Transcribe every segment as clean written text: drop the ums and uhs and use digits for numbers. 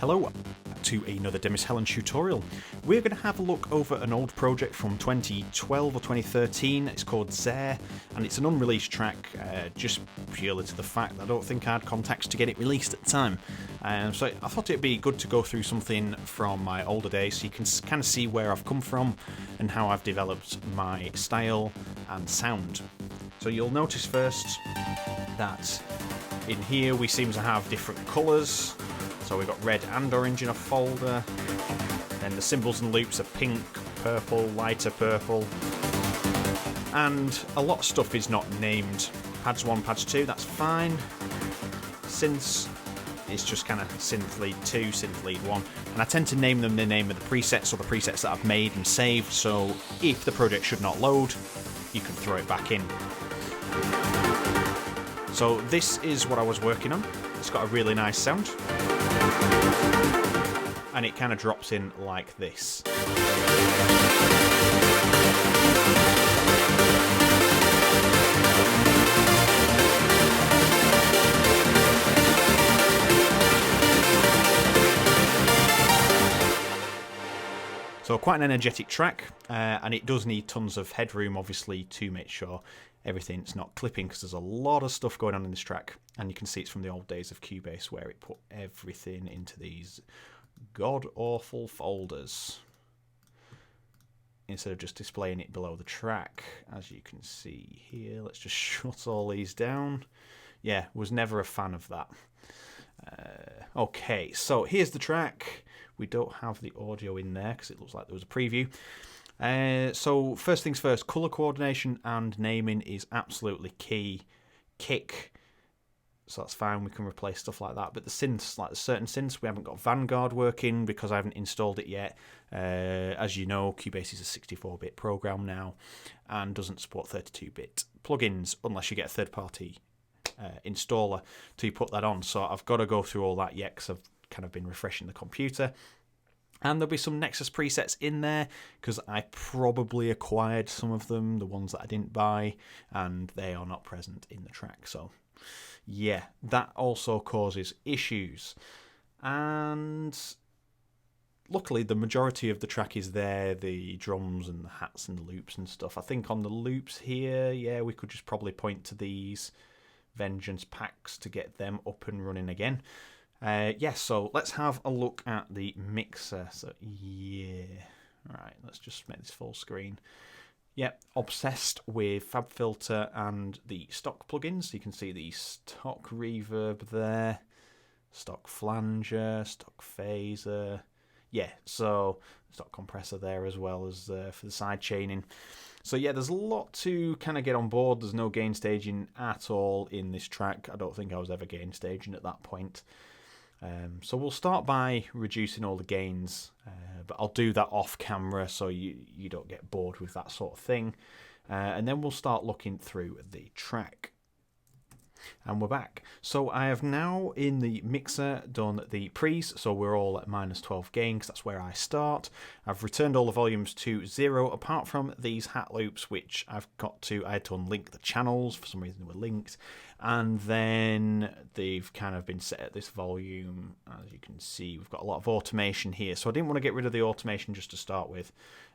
Hello to another Demis Hellen tutorial. We're going to have a look over an old project from 2012 or 2013. It's called Zare, and it's an unreleased track, just purely to the fact that I don't think I had contacts to get it released at the time. So I thought it'd be good to go through something from my older days so you can kind of see where I've come from and how I've developed my style and sound. So you'll notice first that in here we seem to have different colours. So we've got red and orange in a folder. Then the cymbals and loops are pink, purple, lighter purple. And a lot of stuff is not named. Pads 1, pads 2, that's fine. Synths is just kind of synth lead 2, synth lead 1. And I tend to name them the name of the presets or the presets that I've made and saved. So if the project should not load, you can throw it back in. So this is what I was working on. It's got a really nice sound. And it kind of drops in like this. So quite an energetic track, and it does need tons of headroom obviously to make sure everything's not clipping, because there's a lot of stuff going on in this track, and you can see it's from the old days of Cubase where it put everything into these god-awful folders instead of just displaying it below the track, as you can see here. Let's just shut all these down. Yeah, was never a fan of that. Okay, so here's the track. We don't have the audio in there because it looks like there was a preview. So first things first, colour coordination and naming is absolutely key. Kick, so that's fine, we can replace stuff like that. But the synths, like the certain synths, we haven't got Vanguard working because I haven't installed it yet. As you know, Cubase is a 64-bit program now and doesn't support 32-bit plugins unless you get a third-party installer to put that on. So I've got to go through all that yet because I've kind of been refreshing the computer. And there'll be some Nexus presets in there because I probably acquired some of them, the ones that I didn't buy, and they are not present in the track. So yeah, that also causes issues. And luckily the majority of the track is there, the drums and the hats and the loops and stuff. I think on the loops here, yeah, we could just probably point to these Vengeance packs to get them up and running again. Yes, so let's have a look at the mixer. So yeah, right, let's just make this full screen. Yep, obsessed with FabFilter and the stock plugins. So you can see the stock reverb there, stock flanger, stock phaser. Yeah, so stock compressor there as well as for the side chaining. So yeah, there's a lot to kind of get on board. There's no gain staging at all in this track. I don't think I was ever gain staging at that point. So we'll start by reducing all the gains, but I'll do that off camera so you don't get bored with that sort of thing. And then we'll start looking through the track. And we're back. So I have now in the mixer done the pre's, so we're all at -12 gain because that's where I start. I've returned all the volumes to 0 apart from these hat loops, which I had to unlink the channels. For some reason they were linked, and then they've kind of been set at this volume. As you can see, we've got a lot of automation here, so I didn't want to get rid of the automation just to start with,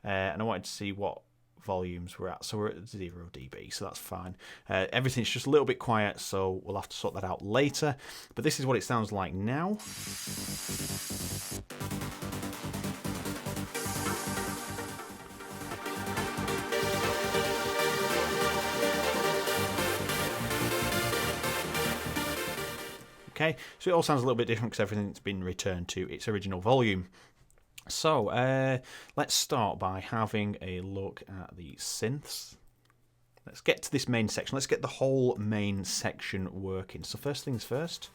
and I wanted to see what volumes we're at. So we're at 0 dB, so that's fine. Everything's just a little bit quiet, so we'll have to sort that out later, but this is what it sounds like now. Okay, so it all sounds a little bit different because everything's been returned to its original volume. So let's start by having a look at the synths. Let's get to this main section. Let's get the whole main section working. So first things first,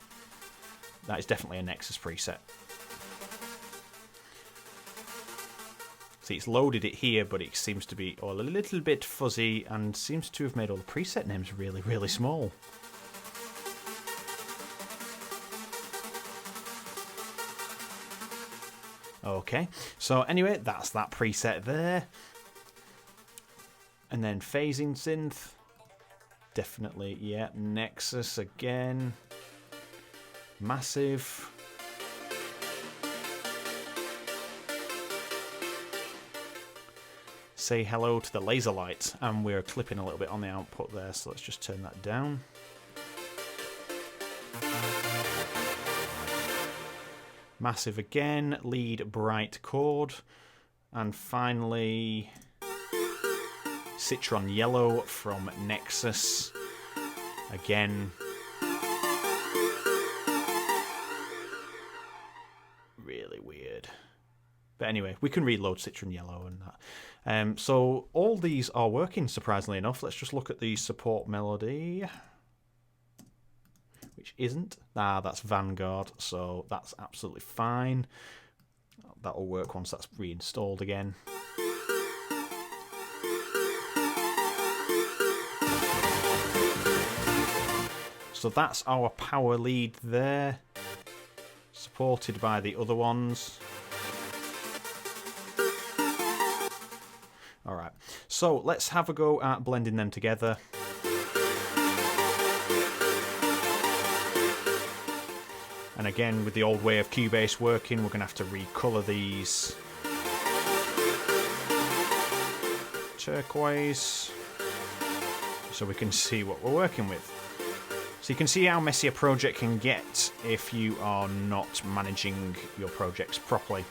that is definitely a Nexus preset. See, it's loaded it here, but it seems to be all a little bit fuzzy and seems to have made all the preset names really, really small. Okay, so anyway, that's that preset there. And then phasing synth. Definitely, yeah. Nexus again. Massive. say hello to the laser light, and we're clipping a little bit on the output there, so let's just turn that down. Massive again, lead bright chord, and finally Citron Yellow from Nexus. Again, really weird. But anyway, we can reload Citron Yellow and that. So all these are working, surprisingly enough. Let's just look at the support melody, which isn't. Ah, that's Vanguard, so that's absolutely fine. That'll work once that's reinstalled again. So that's our power lead there, supported by the other ones. Alright, so let's have a go at blending them together. And again, with the old way of Cubase working, we're going to have to recolour these. Turquoise, so we can see what we're working with. So you can see how messy a project can get if you are not managing your projects properly.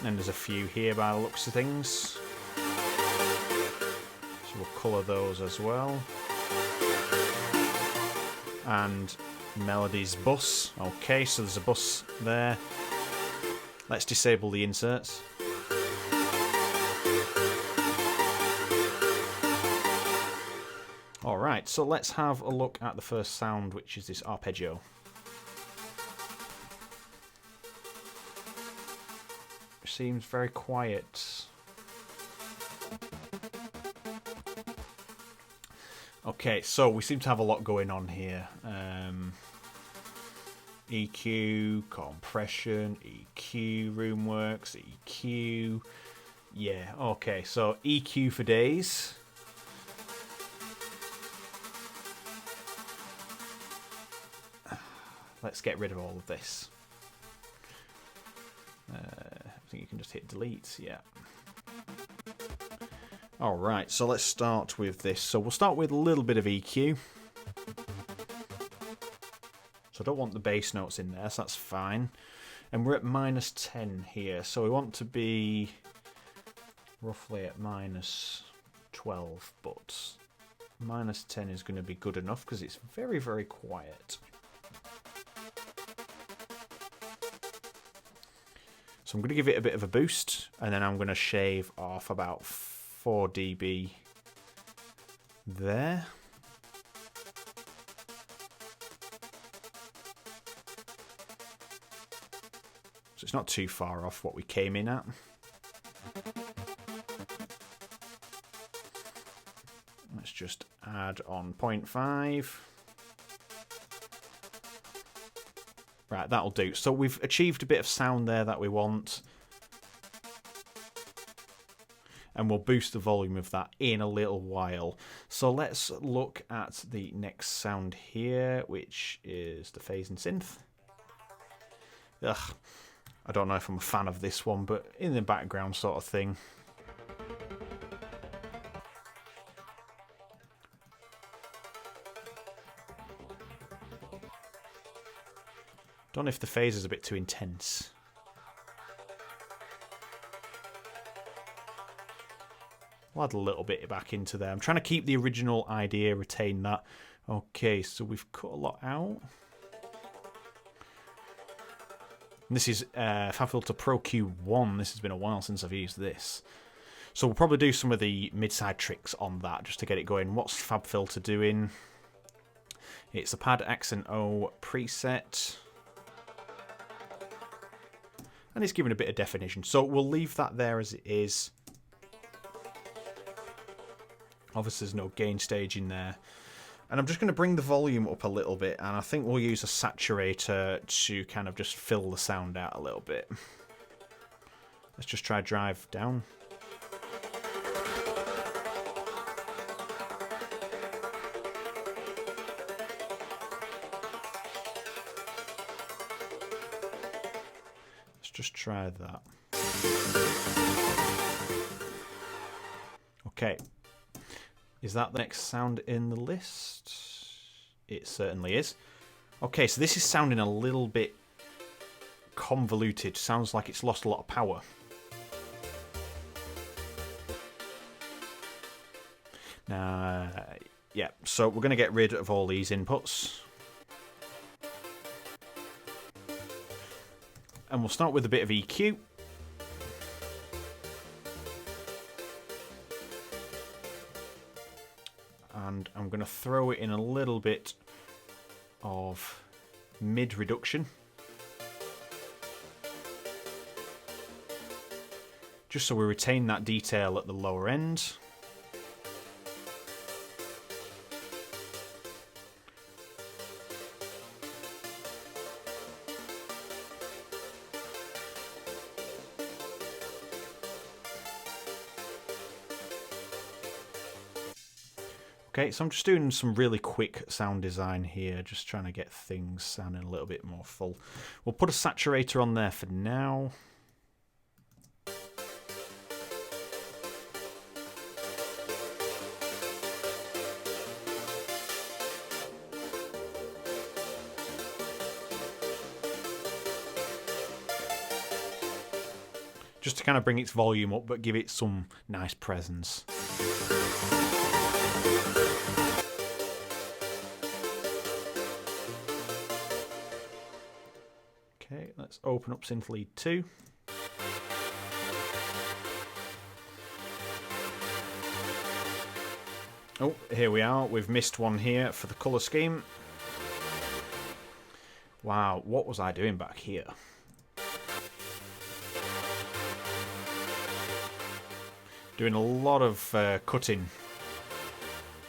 And there's a few here by the looks of things. So we'll colour those as well. And Melody's bus. Okay, so there's a bus there. Let's disable the inserts. Alright, so let's have a look at the first sound, which is this arpeggio. Seems very quiet. Okay, so we seem to have a lot going on here. EQ, compression, EQ, Roomworks, EQ. Yeah, okay, so EQ for days. Let's get rid of all of this. I think you can just hit delete, yeah. Alright, so let's start with this. So we'll start with a little bit of EQ. So I don't want the bass notes in there, so that's fine. And we're at -10 here, so we want to be roughly at -12, but -10 is going to be good enough because it's very, very quiet. So I'm going to give it a bit of a boost, and then I'm going to shave off about 4 dB there. So it's not too far off what we came in at. Let's just add on 0.5. Right, that'll do. So we've achieved a bit of sound there that we want. And we'll boost the volume of that in a little while. So let's look at the next sound here, which is the phase and synth. Ugh, I don't know if I'm a fan of this one, but in the background sort of thing. Don't know if the phase is a bit too intense. We'll add a little bit back into there. I'm trying to keep the original idea, retain that. Okay, so we've cut a lot out. And this is FabFilter Pro Q1. This has been a while since I've used this. So we'll probably do some of the mid-side tricks on that just to get it going. What's FabFilter doing? It's a Pad Accent O preset. And it's given a bit of definition. So we'll leave that there as it is. Obviously there's no gain stage in there. And I'm just going to bring the volume up a little bit, and I think we'll use a saturator to kind of just fill the sound out a little bit. Let's just try drive down. Let's just try that. Okay. Is that the next sound in the list? It certainly is. Okay, so this is sounding a little bit convoluted. Sounds like it's lost a lot of power. Yeah, so we're going to get rid of all these inputs. And we'll start with a bit of EQ. And I'm going to throw it in a little bit of mid reduction. Just so we retain that detail at the lower end. Okay, so I'm just doing some really quick sound design here, just trying to get things sounding a little bit more full. We'll put a saturator on there for now. Just to kind of bring its volume up, but give it some nice presence. Okay, let's open up Synth Lead 2. Oh, here we are. We've missed one here for the colour scheme. Wow, what was I doing back here? Doing a lot of cutting,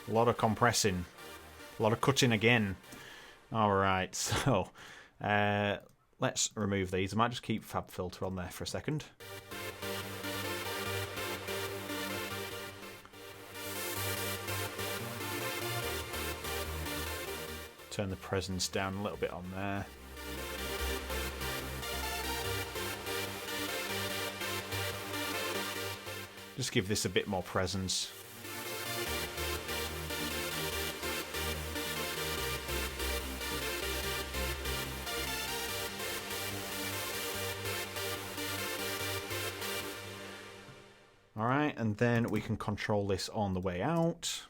a lot of compressing, a lot of cutting again. Alright, so let's remove these. I might just keep Fab Filter on there for a second. Turn the presence down a little bit on there. Just give this a bit more presence. Alright, and then we can control this on the way out.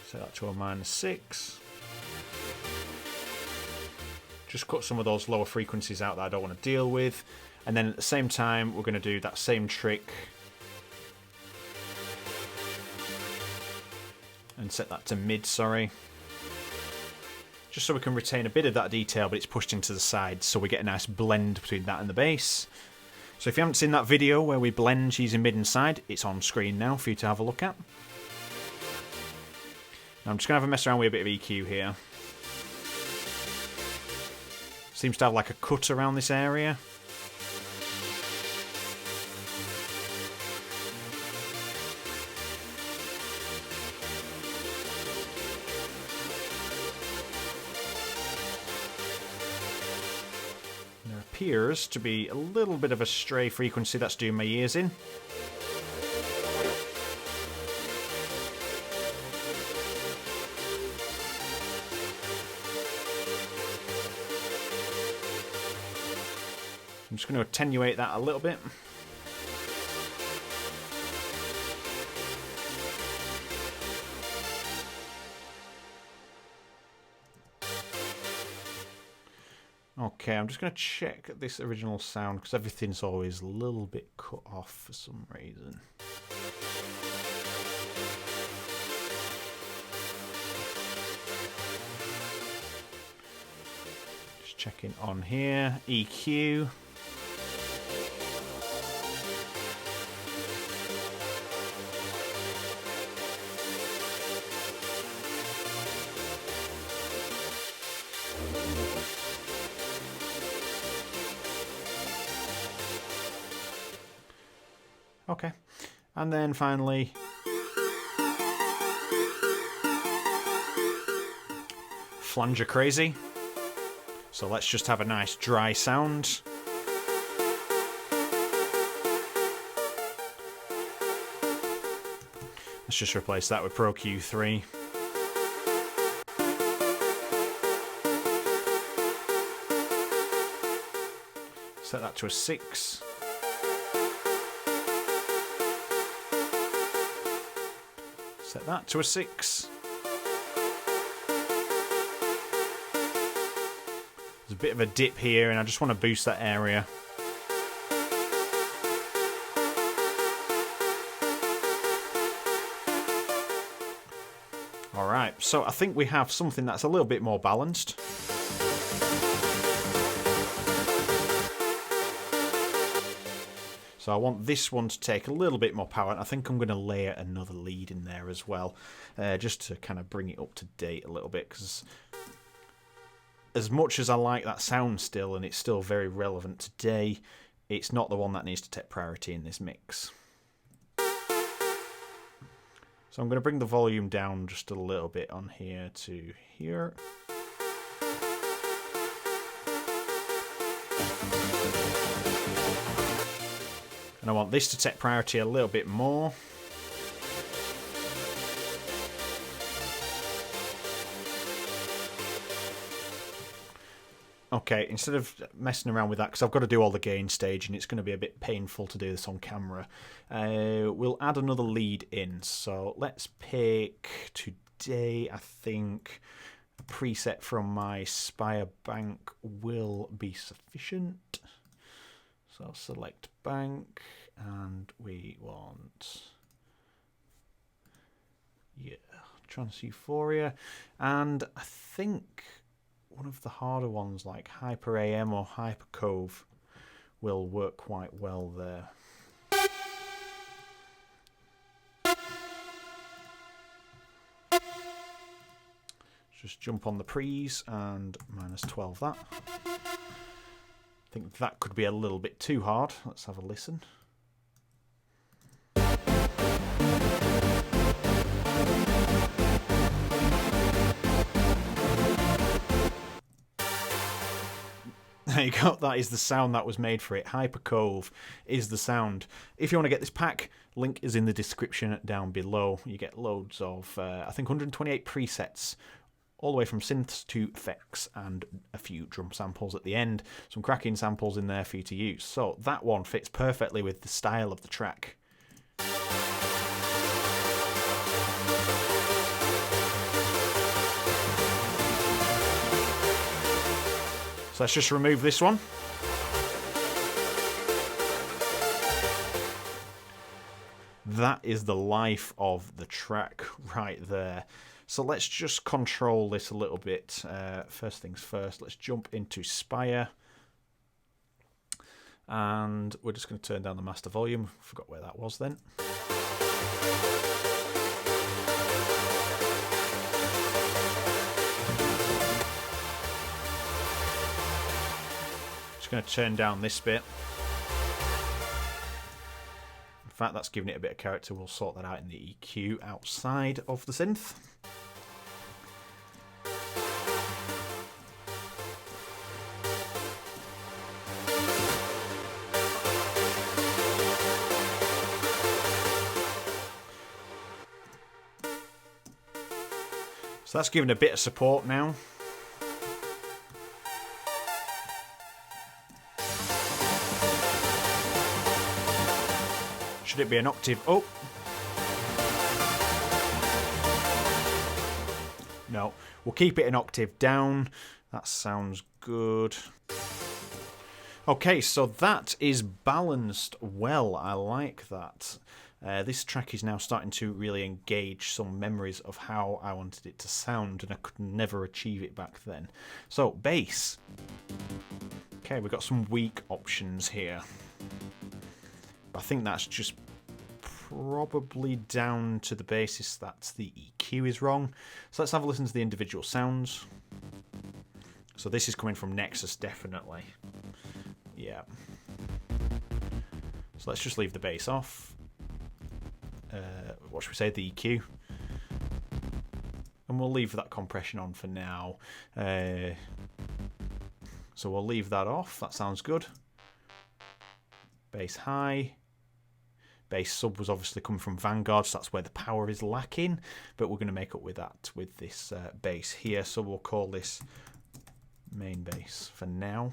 Set that to a -6. Just cut some of those lower frequencies out that I don't want to deal with. And then at the same time, we're going to do that same trick. And set that to mid, sorry. Just so we can retain a bit of that detail, but it's pushed into the side, so we get a nice blend between that and the bass. So if you haven't seen that video where we blend using mid and side, it's on screen now for you to have a look at. Now I'm just going to have a mess around with a bit of EQ here. Seems to have like a cut around this area. There appears to be a little bit of a stray frequency that's doing my ears in. I'm just going to attenuate that a little bit. Okay, I'm just going to check this original sound because everything's always a little bit cut off for some reason. Just checking on here, EQ. Okay, and then finally, flanger crazy. So let's just have a nice dry sound. Let's just replace that with Pro Q3. Set that to a 6. Set that to a 6. There's a bit of a dip here and I just want to boost that area. Alright, so I think we have something that's a little bit more balanced. So I want this one to take a little bit more power, and I think I'm going to layer another lead in there as well, just to kind of bring it up to date a little bit, because as much as I like that sound still, and it's still very relevant today, it's not the one that needs to take priority in this mix. So I'm going to bring the volume down just a little bit on here to here. And I want this to take priority a little bit more. Okay, instead of messing around with that, because I've got to do all the gain stage and it's going to be a bit painful to do this on camera, we'll add another lead in. So let's pick today, I think a preset from my Spire bank will be sufficient. So I'll select bank and we want, yeah, Trance Euphoria. And I think one of the harder ones like Hyper AM or Hyper Cove will work quite well there. Just jump on the pre's and -12 that. I think that could be a little bit too hard. Let's have a listen. There you go, that is the sound that was made for it. Hyper Cove is the sound. If you want to get this pack, link is in the description down below. You get loads of, I think 128 presets, all the way from synths to effects and a few drum samples at the end. Some cracking samples in there for you to use. So that one fits perfectly with the style of the track. So let's just remove this one. That is the life of the track right there. So let's just control this a little bit. First things first, let's jump into Spire. And we're just going to turn down the master volume. Forgot where that was then. Just going to turn down this bit. In fact, that's giving it a bit of character. We'll sort that out in the EQ outside of the synth. So that's given a bit of support now. Should it be an octave up? No, we'll keep it an octave down. That sounds good. Okay, so that is balanced well. I like that. This track is now starting to really engage some memories of how I wanted it to sound, and I could never achieve it back then. So, bass. Okay, we've got some weak options here. I think that's just probably down to the basis that the EQ is wrong. So let's have a listen to the individual sounds. So this is coming from Nexus, definitely. Yeah. So let's just leave the bass off. What should we say? The EQ. And we'll leave that compression on for now. So we'll leave that off. That sounds good. Bass high. bass sub was obviously coming from Vanguard, so that's where the power is lacking, but we're going to make up with that with this bass here, so we'll call this main bass for now.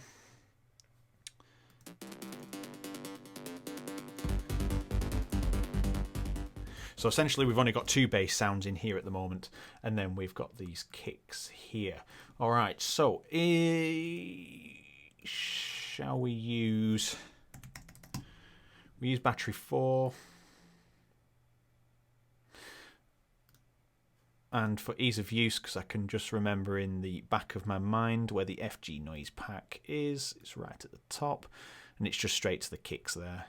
So essentially we've only got 2 bass sounds in here at the moment, and then we've got these kicks here. All right, so shall we use battery 4. And for ease of use, because I can just remember in the back of my mind where the FG noise pack is, it's right at the top, and it's just straight to the kicks there.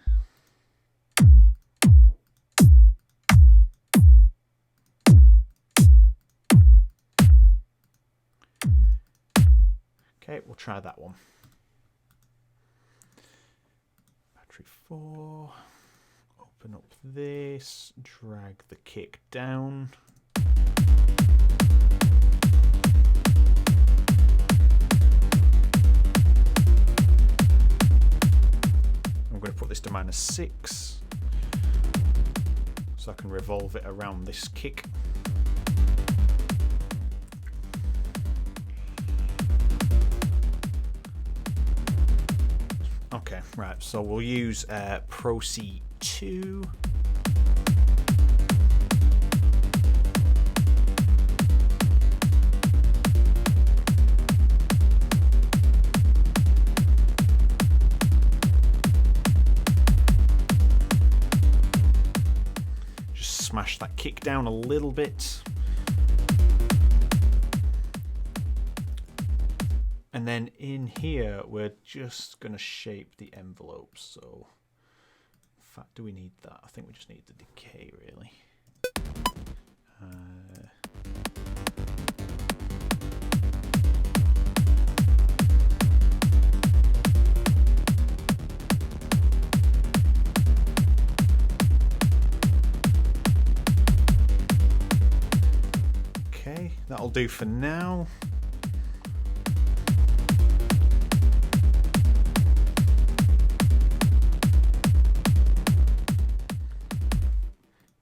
Okay, we'll try that one. Battery 4, open up this, drag the kick down. I'm going to put this to -6 so I can revolve it around this kick. Okay, right, so we'll use Pro C2. Just smash that kick down a little bit. And then in here, we're just going to shape the envelope. So, in fact, do we need that? I think we just need the decay, really. Okay, that'll do for now.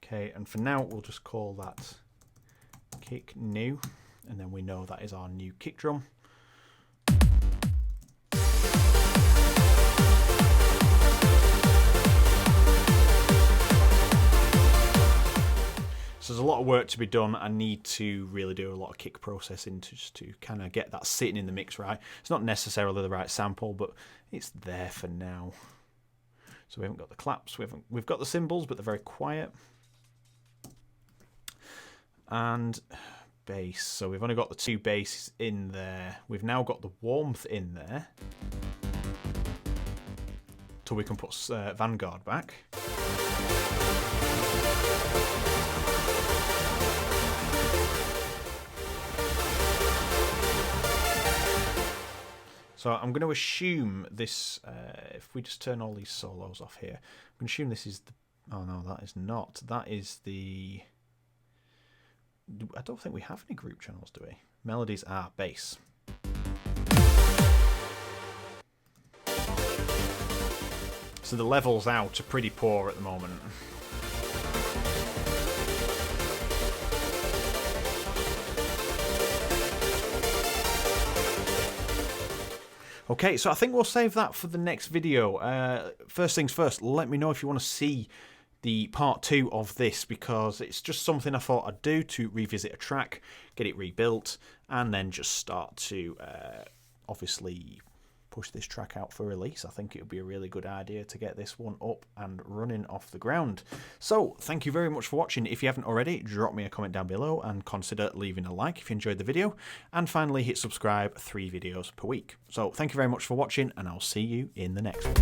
Okay, and for now we'll just call that kick new, and then we know that is our new kick drum. So there's a lot of work to be done. I need to really do a lot of kick processing just to kind of get that sitting in the mix right. It's not necessarily the right sample, but it's there for now. So we haven't got the claps, we've got the cymbals, but they're very quiet. And bass. So we've only got the 2 basses in there. We've now got the warmth in there. So we can put Vanguard back. So I'm going to assume this, if we just turn all these solos off here, I'm going to assume this is the, oh no, that is not. That is the, I don't think we have any group channels, do we? Melodies are bass. So the levels out are pretty poor at the moment. Okay, so I think we'll save that for the next video. First things first, let me know if you want to see the part 2 of this, because it's just something I thought I'd do to revisit a track, get it rebuilt, and then just start to obviously push this track out for release. I think it would be a really good idea to get this one up and running off the ground. So thank you very much for watching. If you haven't already, drop me a comment down below and consider leaving a like if you enjoyed the video, and finally hit subscribe. 3 videos per week. So thank you very much for watching, and I'll see you in the next one.